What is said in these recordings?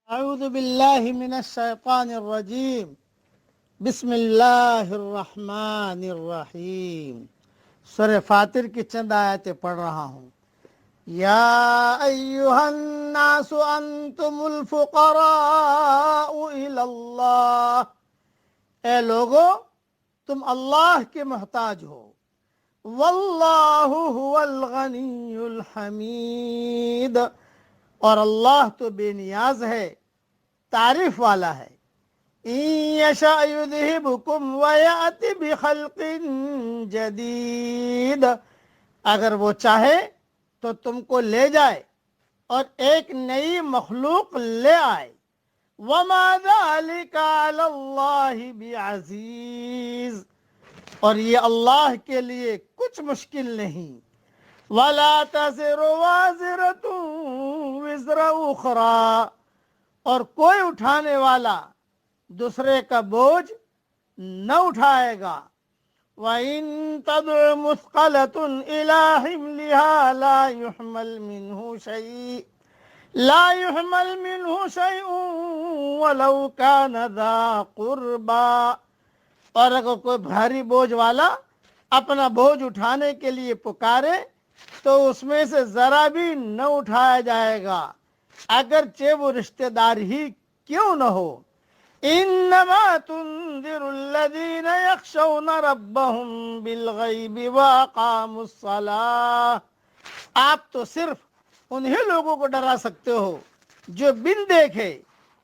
اعوذ باللہ من الشیطان الرجیم بسم اللہ الرحمن الرحیم۔ سورہ فاطر کی چند آیتیں پڑھ رہا ہوں۔ یا ایہا الناس انتم الفقراء الی اللہ، اے لوگو تم اللہ کے محتاج ہو۔ واللہ هو الغنی الحمید، اور اللہ تو بے نیاز ہے، تعریف والا ہے۔ ان یشاء یذہبکم ویأت بخلق جدید، اگر وہ چاہے تو تم کو لے جائے اور ایک نئی مخلوق لے آئے۔ وما ذلک علی اللہ بعزیز، اور یہ اللہ کے لیے کچھ مشکل نہیں۔ وَلَا تَزِرُ وَازِرَةٌ وِزْرَ أُخْرَىٰ، اور کوئی اٹھانے والا دوسرے کا بوجھ نہ اٹھائے گا۔ وَإِن تَدْعُ مُثْقَلَةٌ إِلَىٰ حِمْلِهَا لَا يُحْمَلْ مِنْهُ شَيْءٌ وَلَوْ كَانَ ذَا قُرْبَىٰ، اور اگر کوئی بھاری بوجھ والا اپنا بوجھ اٹھانے کے لیے پکارے تو اس میں سے ذرا بھی نہ اٹھایا جائے گا، اگرچہ وہ رشتہ دار ہی کیوں نہ ہو۔ انما تنذر الذین یخشون ربهم بالغیب واقاموا الصلاۃ، آپ تو صرف انہی لوگوں کو ڈرا سکتے ہو جو بن دیکھے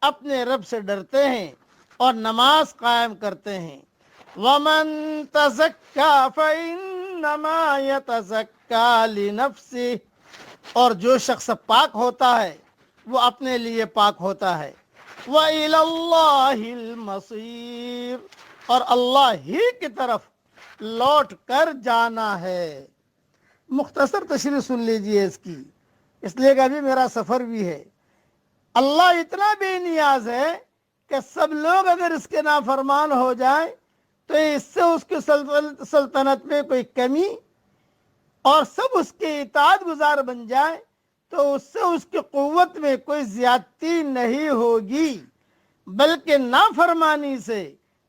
اپنے رب سے ڈرتے ہیں اور نماز قائم کرتے ہیں۔ وَمَن تَزَكَّىٰ فَإِنَّمَا يَتَزَكَّىٰ لِنَفْسِهِ، اور جو شخص پاک ہوتا ہے وہ اپنے لیے پاک ہوتا ہے۔ وَإِلَى اللَّهِ الْمَصِيرُ، اور اللہ ہی کی طرف لوٹ کر جانا ہے۔ مختصر تشریح سن لیجئے اس کی، اس لیے کہ ابھی میرا سفر بھی ہے۔ اللہ اتنا بے نیاز ہے کہ سب لوگ اگر اس کے نافرمان ہو جائیں تو اس سے اس کی سلطنت میں کوئی کمی، اور سب اس کے اطاعت گزار بن جائیں تو اس سے اس کی قوت میں کوئی زیادتی نہیں ہوگی، بلکہ نافرمانی سے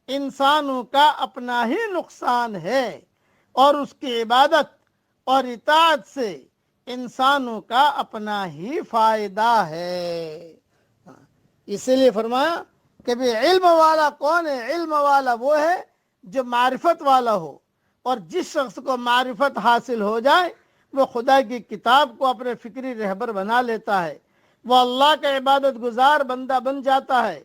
انسانوں کا اپنا ہی نقصان ہے، اور اس کی عبادت اور اطاعت سے انسانوں کا اپنا ہی فائدہ ہے۔ اسی لیے فرمایا کہ بھی علم والا کون ہے؟ علم والا وہ ہے جو معرفت والا ہو، اور جس شخص کو معرفت حاصل ہو جائے وہ خدا کی کتاب کو اپنے فکری رہبر بنا لیتا ہے، وہ اللہ کا عبادت گزار بندہ بن جاتا ہے،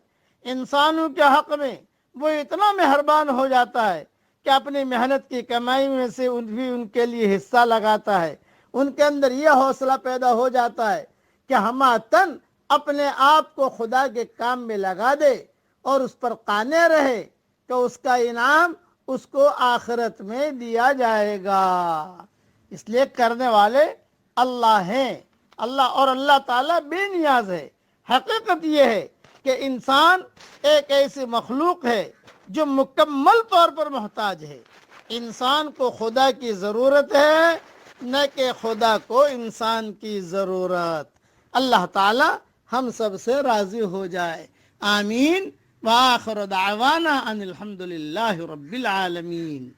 انسانوں کے حق میں وہ اتنا مہربان ہو جاتا ہے کہ اپنی محنت کی کمائی میں سے بھی ان کے لیے حصہ لگاتا ہے۔ ان کے اندر یہ حوصلہ پیدا ہو جاتا ہے کہ ہمہ تن اپنے آپ کو خدا کے کام میں لگا دے اور اس پر قانع رہے کہ اس کا انعام اس کو آخرت میں دیا جائے گا۔ اس لیے کرنے والے اللہ ہیں، اور اللہ تعالیٰ بے نیاز ہے۔ حقیقت یہ ہے کہ انسان ایک ایسی مخلوق ہے جو مکمل طور پر محتاج ہے۔ انسان کو خدا کی ضرورت ہے، نہ کہ خدا کو انسان کی ضرورت۔ اللہ تعالیٰ ہم سب سے راضی ہو جائے، آمین۔ وآخر دعوانا ان الحمد للہ رب العالمین۔